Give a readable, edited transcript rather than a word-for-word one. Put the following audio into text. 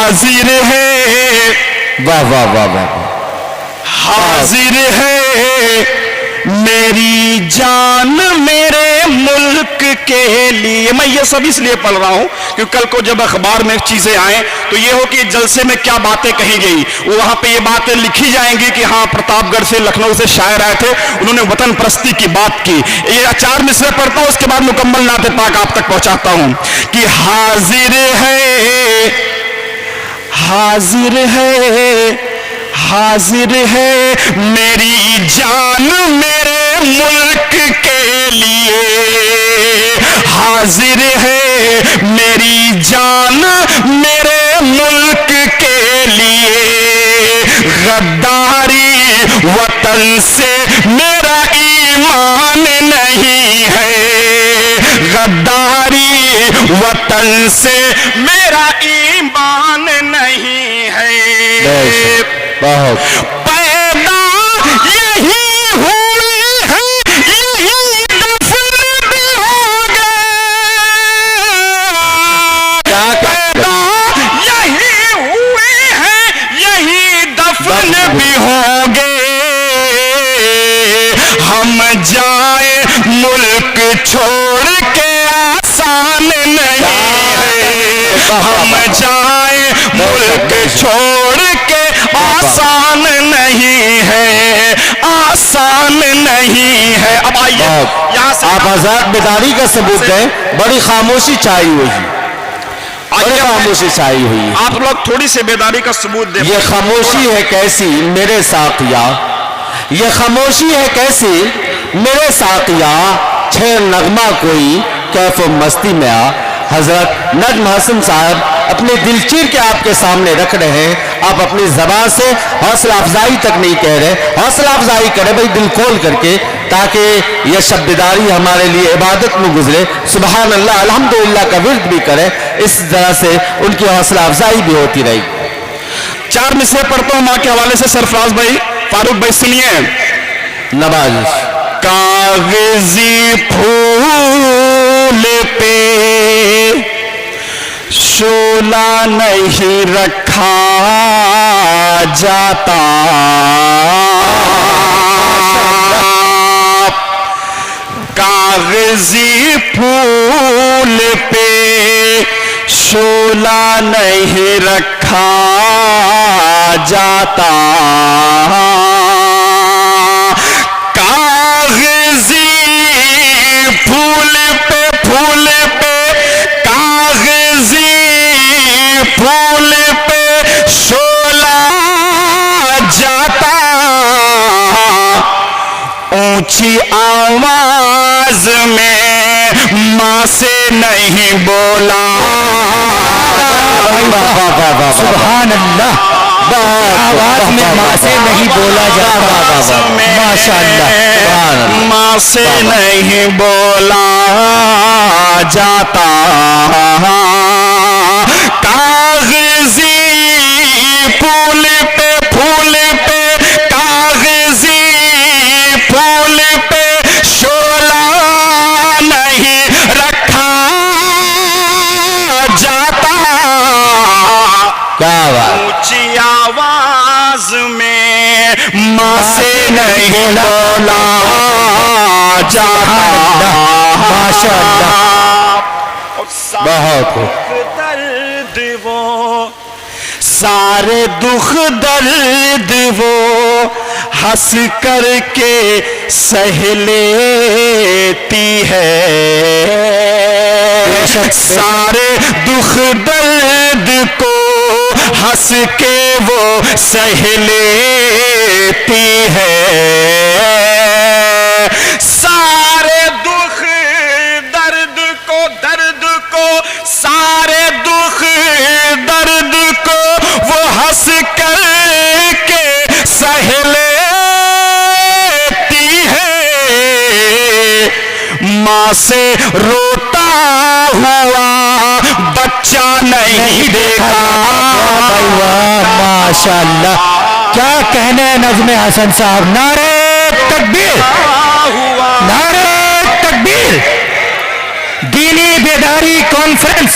حاضر ہے، واہ واہ واہ واہ، حاضر ہے میری جان میرے ملک کے لیے. میں یہ سب اس لیے پڑھ رہا ہوں کہ کل کو جب اخبار میں چیزیں آئیں تو یہ ہو کہ جلسے میں کیا باتیں کہی گئی، وہاں پہ یہ باتیں لکھی جائیں گی کہ ہاں پرتاپ گڑھ سے لکھنؤ سے شاعر آئے تھے، انہوں نے وطن پرستی کی بات کی. یہ 4 مصرے پڑھتا ہوں، اس کے بعد مکمل نعت پاک آپ تک پہنچاتا ہوں کہ حاضر ہے، حاضر ہے، حاضر ہے میری جان میرے ملک کے لیے، حاضر ہے میری جان میرے ملک کے لیے. غداری وطن سے میرا ایمان نہیں ہے، غداری وطن سے میرا ایمان نہیں ہے. بہت پیدا یہی ہوئی ہے، یہی دفن بھی ہوگا، پیدا یہی ہوئی ہے، یہی دفن بھی ہوگے. ہم جائیں ملک چھوڑ کے آسان نہیں ہے، ہم جائیں ملک چھوڑ کے آسان نہیں ہے، آسان نہیں ہے. اب آئیے یہاں سے آپ آزاد بیداری کا ثبوت دیں. بڑی خاموشی چھائی ہوئی، بڑی خاموشی چھائی ہوئی. آپ لوگ تھوڑی سی بیداری کا ثبوت دیں. یہ خاموشی ہے کیسی میرے ساقیا، یہ خاموشی ہے کیسی میرے ساقیا، چھے نغمہ کوئی کیف و مستی میں آ. حضرت نجم حسن صاحب اپنے دل چیر کے آپ کے سامنے رکھ رہے ہیں، آپ اپنی زبان سے حوصلہ افزائی تک نہیں کہہ رہے. حوصلہ افزائی کرے بھائی دل کھول کر کے، تاکہ یہ شب بیداری ہمارے لیے عبادت میں گزرے. سبحان اللہ الحمدللہ کا ورد بھی کرے، اس طرح سے ان کی حوصلہ افزائی بھی ہوتی رہی. 4 مصرے پڑھتا ہوں ماں کے حوالے سے. سرفراز بھائی، فاروق بھائی سنیے. نوازش. کاغذی پھول پہ شعلہ نہیں رکھا جاتا، کاغذی پھول پہ شعلہ نہیں رکھا جاتا، کاغذی پھول پہ پھول پہ کاغذی پھول پہ شعلہ جاتا، اونچی آواز میں ماں سے نہیں بولا. سبحان اللہ. آواز میں ماں سے نہیں بولا جاتا. ماشاء اللہ. ماں سے نہیں بولا جاتا، کاغذی پھول پہ پھول پہ کاغذی پھول پہ شعلہ نہیں رکھا جاتا. کیا بات. اونچی آواز میں ماں سے نہیں بولا جاتا. ماشاء اللہ. بہت درد وہ سارے دکھ درد وہ ہنس کر کے سہ لیتی ہے، سارے دکھ درد کو ہنس کے وہ سہ لیتی ہے، سارے دکھ درد کو سارے دکھ درد کو وہ ہنس کر کے سہ لیتی ہے. ماں سے روتا ہوا بچہ نہیں دیکھا. ماشاء اللہ. کیا کہنا ہے نظم حسن صاحب. نعرہ تکبیر، نعرہ تکبیر. دینی بیداری کانفرنس